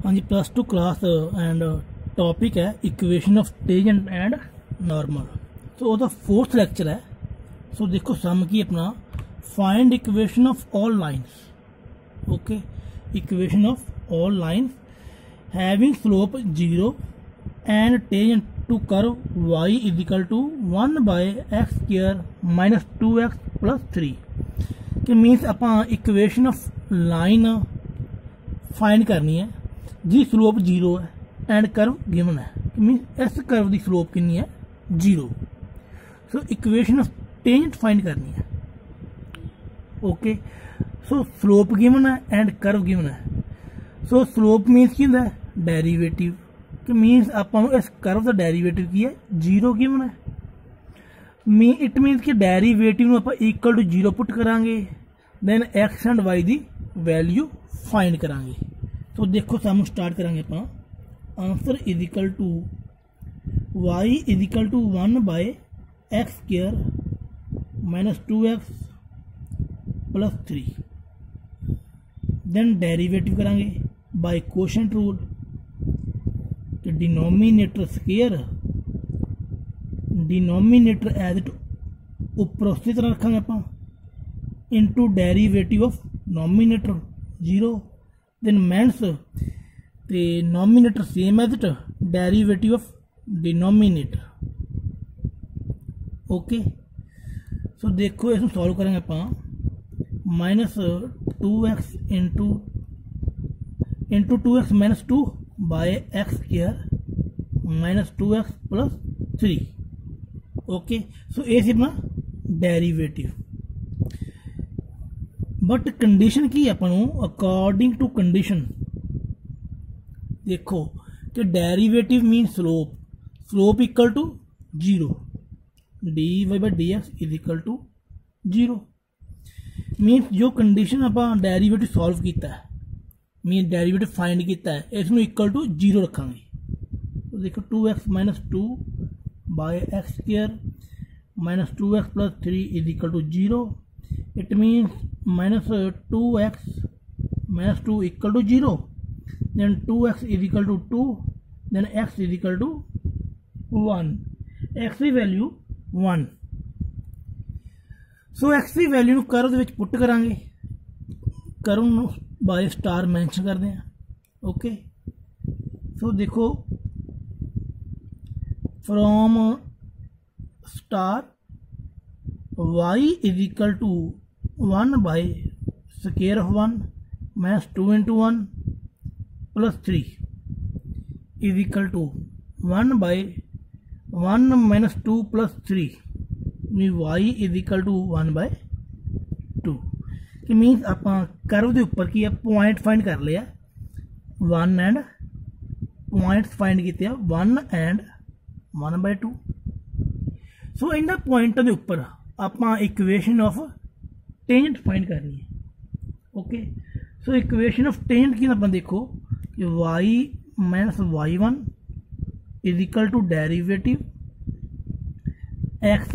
हाँ जी, +2 class and topic है equation of tangent and normal. तो वो 4th लेक्चर है। सो देखो सम की अपना find equation of all lines. Okay, equation of all lines having slope 0 and tangent to curve y is equal to 1/x² - 2x + 3 कि मीनस आप equation of line find करनी है जी स्लोप 0 है एंड कर्व गिवन है। मीनस इस कर्व की स्लोप कितनी है 0। सो इक्वेशन ऑफ टेंजेंट फाइंड करनी है। ओके, सो स्लोप गिवन है एंड कर्व गिवन है। सो स्लोप मीनस की है डेरिवेटिव कि मीनस आप इस कर्व का डेरिवेटिव की है 0 गिवन है। इट मीनस कि डेरिवेटिव आप इक्वल टू 0 पुट करांगे दैन एक्स एंड वाई की वैल्यू फाइंड करांगे। तो देखो सम स्टार्ट करांगे आप answer is equal to y is equal to 1/x² - 2x + 3 then derivative करांगे बाय कोशेंट रूल कि denominator square denominator as it उपर उसी तरह रखांगे आप into derivative of numerator 0 then mains the nominator same as it derivative of denominator। Okay, so देखो इसमें solve करेंगे आप -2x into 2x - 2/x² - 2x + 3। Okay, so ये अपना डेरिवेटिव बट कंडीशन की अपन अकॉर्डिंग टू कंडीशन देखो कि derivative mean slope equal to 0 dy/dx is equal to 0 mean जो कंडीशन आप डेरिवेटिव सॉल्व किया है मीन डेरिवेटिव फाइंड किया है इसमें इक्वल टू 0 रखांगे। तो देखो 2x - 2/x² - 2x + 3 is equal to 0। It means -2x - 2 equal to 0 then 2x is equal to 2 then x is equal to 1। x की वैल्यू 1। सो x की वैल्यू कर्व विच पुट करांगे curve by star mention करते हैं। Okay, so देखो from star y is equal to 1/square of 1 - 2 × 1 + 3 is equal to 1/1 - 2 + 3 y is equal to 1/2 कि मीनस आप curve के उपर की पॉइंट फाइंड कर लिया 1 एंड पॉइंट्स फाइंड किए 1 एंड 1/2। सो इन्होंने पॉइंटों के उपर आप इक्वेशन ऑफ टेंजेंट फाइंड करनी है। Okay, so equation of tangent की आप देखो कि y - y1 is equal to derivative x -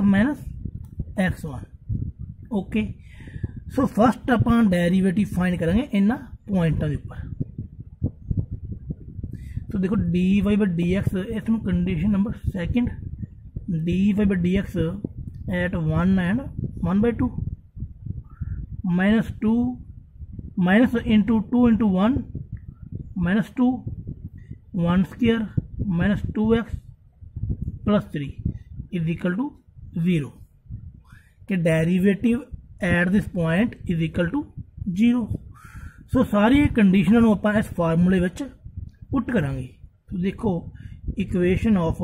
x1। Okay, so first आप डेरिवेटिव फाइंड करेंगे इन्होंने पॉइंटों के उपर। तो देखो dy/dx इसमें condition number second dy/dx at 1 and 1/2 -2 minus into 2 × 1 -2 1² - 2x + 3 is equal to 0 कि derivative at this point is equal to 0। So सारी कंडीशनों आप इस फार्मूले में पुट करांगे। तो देखो equation of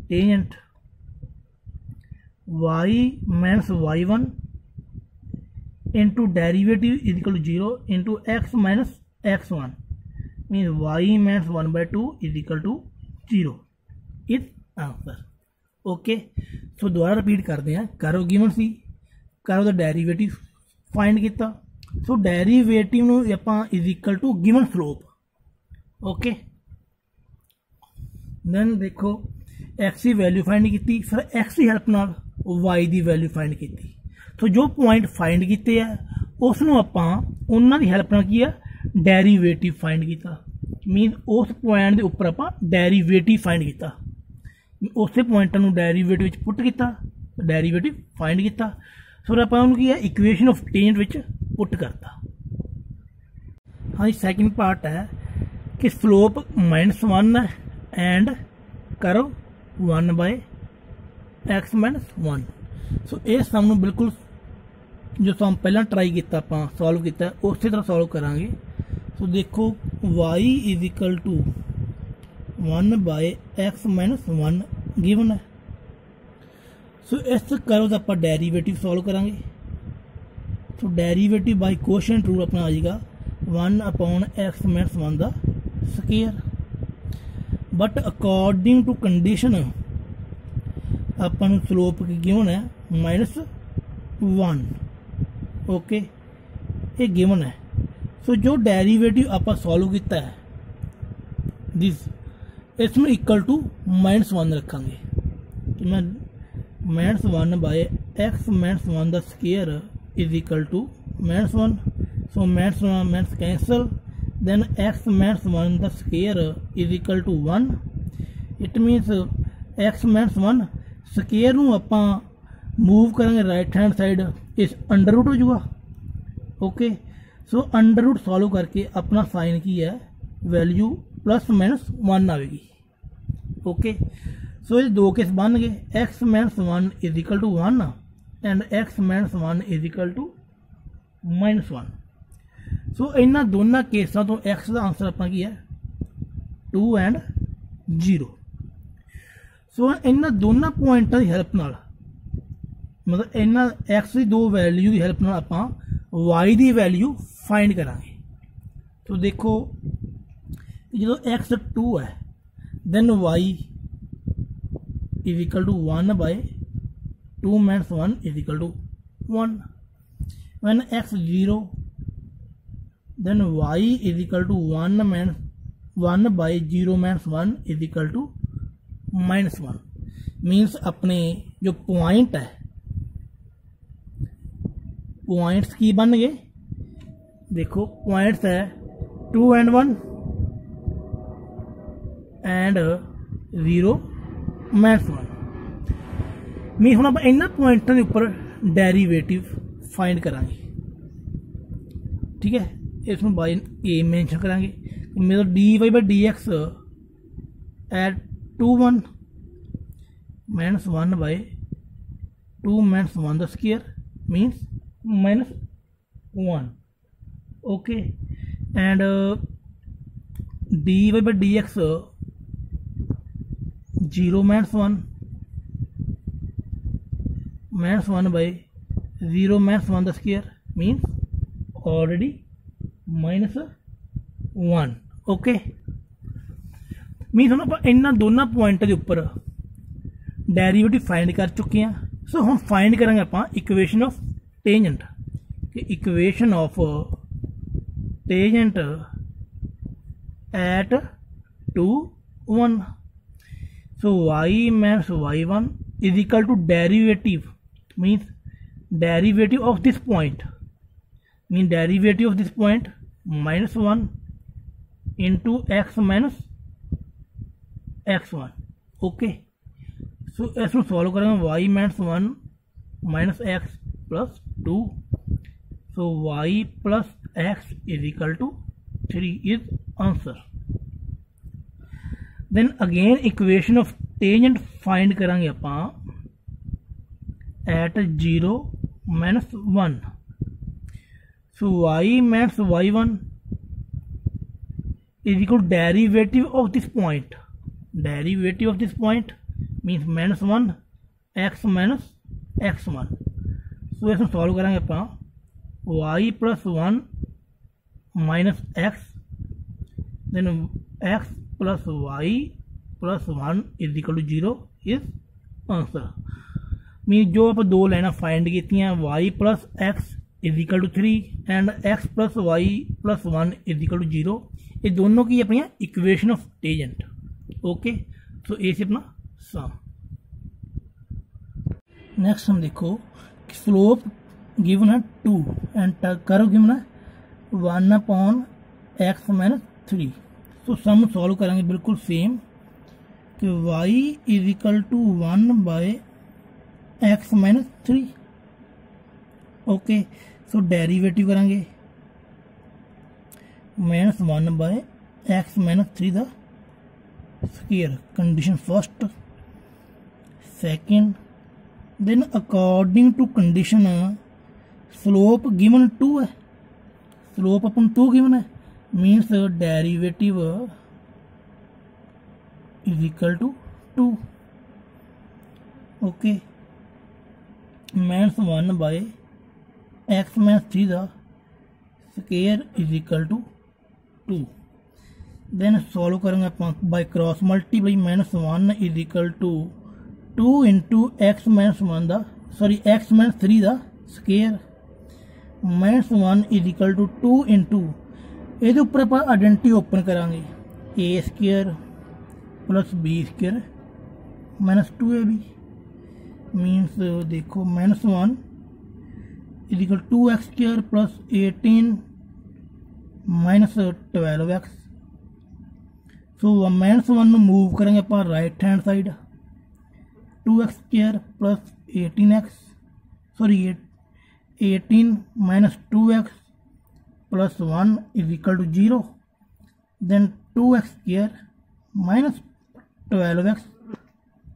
tangent y - y1 into derivative is equal to 0 into x - x1 mean y - 1/2 is equal to 0 is answer. Okay, so दोबारा रिपीट करते हैं कर्व गिवन सी कर्व का डेरिवेटिव फाइंड किया। सो डेरिवेटिव आप is equal to given slope. Okay, then देखो x की value find की फिर एक्स की हेल्प नाल वाई की वैल्यू फाइंड की। तो जो पॉइंट फाइंड किए हैं उसनों आपां उन्हां दी हेल्प नाल की है डेरीवेटिव फाइंड किया। मीन उस पॉइंट के उपर आपां डेरीवेटिव फाइंड किया, उस पॉइंट नूं डेरीवेटिव पुट किया, डेरीवेटिव फाइंड किया। सो आपां उहनूं की है equation of tangent which put करता। हाँ जी, सैकेंड पार्ट है कि स्लोप -1 है एंड कर्व 1/x-1। सो ये सम बिल्कुल जो सम पहला ट्राई किया आप सॉल्व किया उस तरह सॉल्व करांगे। सो देखो y = 1/x-1 गिवन है। सो इस कर्व का आप डेरीवेटिव सॉल्व करांगे। So derivative by coefficient rule अपना आ जाएगा 1/x-1 का square. But according to condition अपन स्लोप की गिवन है -1। ओके, ये गिवन है। सो जो डेरीवेटिव आप सॉल्व किया है दिस इसमें इक्वल टू -1 रखेंगे। तो मैं -1/x-1 का square is equal to -1। So -1 cancel, then x-1 का square is equal to 1। It means x-1 square नूं आपां मूव करेंगे राइट हैंड साइड, इस अंडर रूट हो जाएगा। Okay, so under root solve करके अपना साइन की है वैल्यू +-1 आएगी। ओके, सो ये दो केस बन गए, x-1 is equal to 1 and x-1 is equal to -1। So इन्हां दोनों केसां तो x का आंसर अपना की है 2 एंड 0। सो इन्हां दोनों पॉइंटां की हेल्प नाल मतलब इन्हां x की दो वैल्यू की हेल्प नाल आपां y की वैल्यू फाइंड करांगे। तो देखो जो x 2 है then y is equal to 1/2-1 is equal to 1। When x 0 then y is equal to 1/0-1 is equal to -1। Means अपने जो पॉइंट है पॉइंट्स की बन गए। देखो पॉइंट्स है 2 and 1 एंड 0 -1। मीन हम आप इन्होंने पॉइंटों के उपर डेरीवेटिव फाइंड करांगे। ठीक है, इसमें बाय ए मेंशन करांगे। मेरा dy/dx एट 2-1 -1/2-1 का square means -1। Okay, and dy/dx 0 -1 -1/0 का square means already -1। Okay, mean हम आप इन्होंने दोनों पॉइंटों के उपर डेरीवेटिव फाइंड कर चुके हैं। सो हम फाइंड करेंगे आप इक्वेशन ऑफ टेंजेंट कि equation of tangent at 2-1। So y -y1 is equal to derivative means derivative of this point mean derivative of this point -1 into x-1। Okay, so इसमें solve करेंगे y -1 -x + 2। So y + x is equal to 3 is answer. Then again equation of tangent find करेंगे आप at 0 -1। So y -y1 is equal to derivative of this point. Derivative of this point means -1 x -x1। So इसमें solve करेंगे आप y + 1 -x then x + y + 1 is equal to 0 is answer. Mean जो आप दो लाइना find की y + x is equal to 3 and x + y + 1 is equal to 0, ये दोनों की अपनी equation of tangent. Okay, so ये अपना सम। नेक्स्ट हम देखो स्लोप गिवन है 2 एंड कर्व गिवन है 1/x-3। तो सम सॉल्व करेंगे बिल्कुल सेम कि y = 1/x-3। ओके, सो डेरिवेटिव करेंगे -1/x-3 the square, condition first. Second, then according to condition slope given 2 है, स्लोप अपन 2 गिवन है, means derivative = 2। Okay, -1/x-3 the square = 2। Then solve करेंगे अपन by cross multiply, -1 = 2 into x-3 the square, -1 = 2 into ये उपर आप identity open करांगे a² + b² -2ab, means देखो -1 = 2x² + 18 -12x। सो -1 मूव करेंगे आप right hand side, 2x² + 18x 18 -2x + 1 = 0, then 2x² - 12x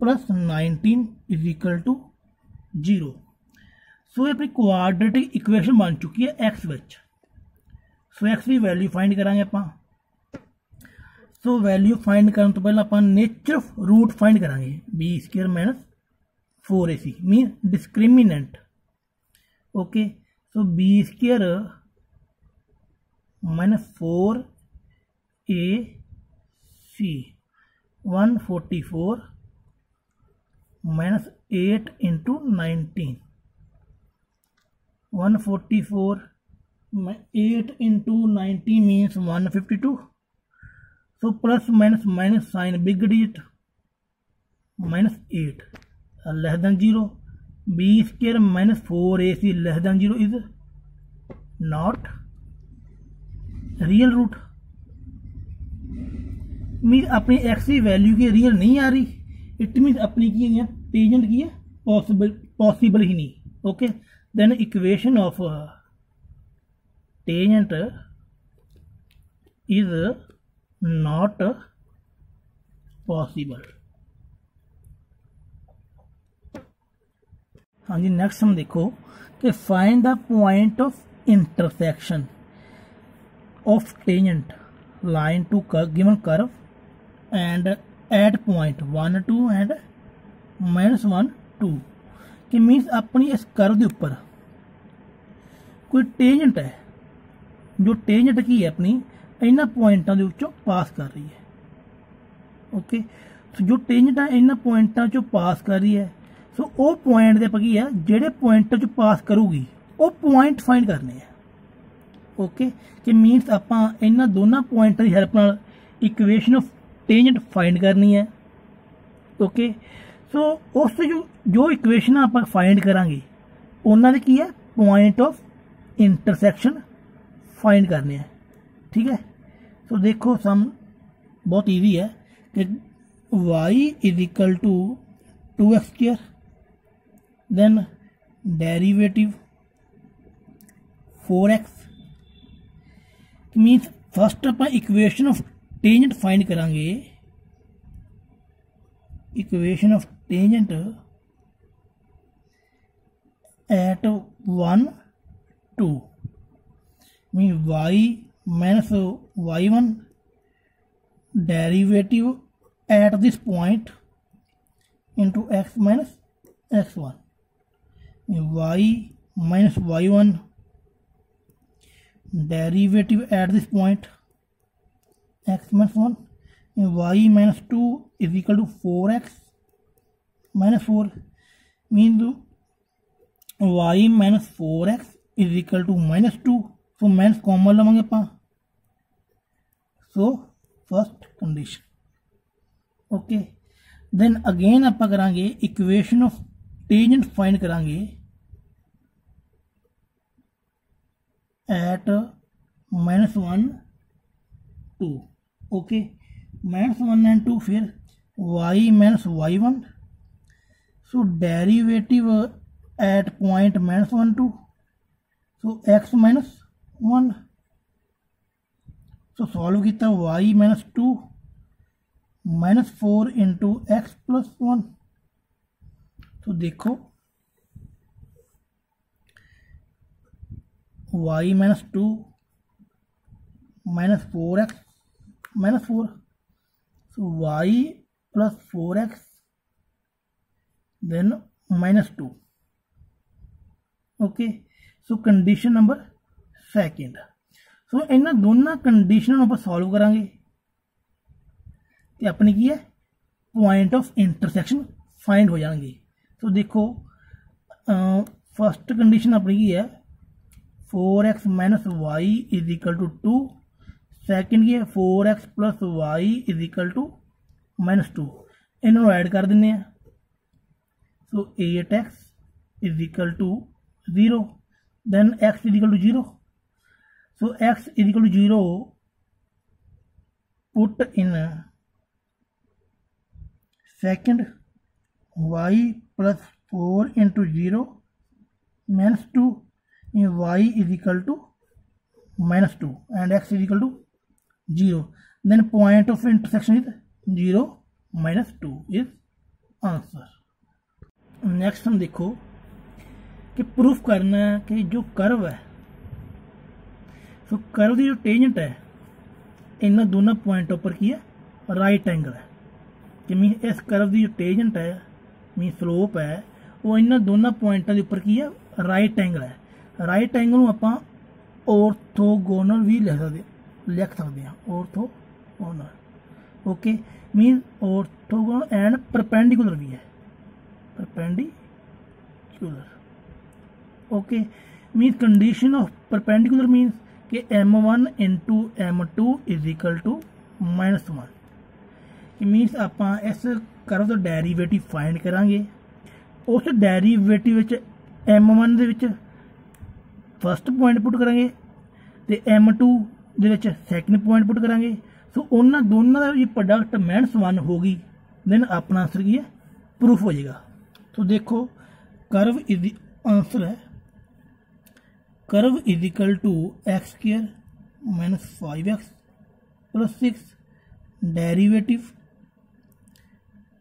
+ 19 = 0। So ये अपनी क्वाड्रेटिक इक्वेशन बन चुकी है एक्स विच। सो एक्स की वैल्यू फाइंड करांगे आप। सो वैल्यू फाइंड करने तो पहले आप नेचर ऑफ रूट फाइंड करांगे, b² - 4ac mean discriminant. Okay, so b² - 4ac 144 -8 × 19, 144 8 × 90 means 152। So plus minus sign big digit -8 <0, b² - 4ac <0 is not real root, mean अपनी x की value की real नहीं आ रही, इट मीन अपनी की है टेंजेंट की है पॉसिबल ही नहीं। Okay, then equation of tangent is not possible. हाँ जी, नेक्स्ट हम देखो कि find the point of intersection of tangent line to given curve and at point 1 2 and -1 2, कि मीनस अपनी इस कर्व के उपर कोई टेंजेंट है, जो टेंजेंट की है अपनी इन्होंने पॉइंटों के विचों पास कर रही है। ओके, सो जो टेंजेंट है इन्होंने पॉइंटों चो पास कर रही है, सो वो पॉइंट के की है जेडे पॉइंटों चो पास करूगी वो पॉइंट फाइंड करने हैं। ओके, कि मीनस आप इन्होंने दोनों पॉइंटों की हेल्प नाल इक्वेशन ऑफ टेंजेंट फाइंड करनी है। ओके, सो उस जो इक्वेशन आप फाइंड करांगे उन्होंने की है पॉइंट ऑफ इंटरसेक्शन फाइंड करने हैं। ठीक है, तो देखो सम बहुत ईजी है कि y = 2x², then derivative 4x, means first आप इक्वेशन ऑफ टेंजेंट फाइंड करांगे, equation of tangent at 1 2 mean y - y1 derivative at this point into x - x1, y - y1 derivative at this point x - 1, y - 2 = 4x - 4 mean y - 4x = -2। So minus common लवेंगे आप, so first condition. Okay, then again आप करांगे equation of tangent find करांगे at -1 2, okay, -1 and 2, फिर y minus y1, so derivative at point -1 2, so x minus 1, so solve किया y minus 2 -4 into x plus 1, तो देखो y minus 2 minus 4x minus 4, so y plus 4x then minus 2, okay. So condition number second, so इन्हां दोनों कंडीशनों ਨੂੰ ਆਪਾਂ solve करांगे ਤੇ अपनी की है पॉइंट ऑफ इंटरसेक्शन फाइंड हो जाएंगे। तो देखो फर्स्ट कंडीशन अपनी की है 4x minus y is equal to 2, second की है 4x plus y is equal to -2, इन्होंने ऐड कर दें। So 8x is equal to 0, then x is equal to 0, so x is equal to 0 put in second y plus 4 into 0 -2, y is equal to -2 and x is equal to 0, then point of intersection is 0 -2 is answer. Next हम देखो कि proof करना है कि जो curve है, तो curve की जो टेंजेंट है इन दोनों पॉइंटों पर की है राइट एंगल है, कि मीन इस कर्व की जो टेंजेंट है मीन स्लोप है वो इन दोनों पॉइंटों के उपर की है राइट एंगल है। राइट एंगल आप ऑर्थोगोनल भी लिख सकते हैं, orthogonal, okay, mean orthogonal and perpendicular भी है, perpendicular, okay. Mean condition of perpendicular means कि m1 into m2 is equal to -1, means आप इस कर्व का डेरीवेटिव फाइंड करांगे। उस डेरीवेटिव m1 दे विच फस्ट पॉइंट पुट करांगे तो m2 दे विच सैकेंड पॉइंट पुट करांगे, सो उन्होंने दोनों का प्रोडक्ट -1 होगी, देन अपना आंसर की है प्रूफ हो जाएगा। तो देखो कर्व इज आंसर है curve is equal to x² minus 5x plus 6, derivative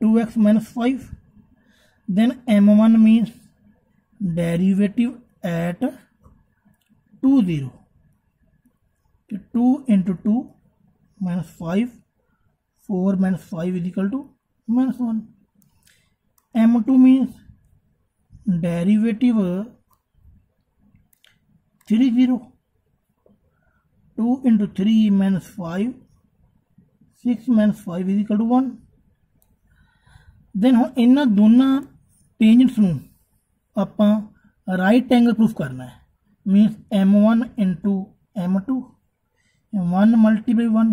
2x minus 5, then m1 means derivative at 2 0, 2 into 2 minus 5, 4 minus 5 is equal to -1, m2 means derivative 3 0, 2 into 3 minus 5, 6 minus 5 is equal to 1, then हम इन्हों दोनों tangents नूं आपां right angle proof करना है, means m1 into m2, 1 multiply 1,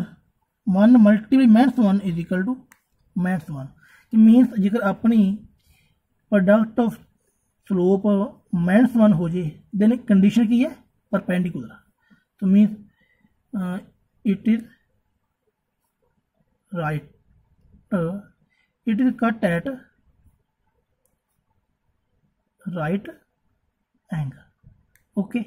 1 multiply -1 is equal to -1, means जेकर अपनी product of slope -1 हो जाए देन कंडीशन की है परपेंडिकुलर, तो मीनस it is right, it is cut at right angle, okay।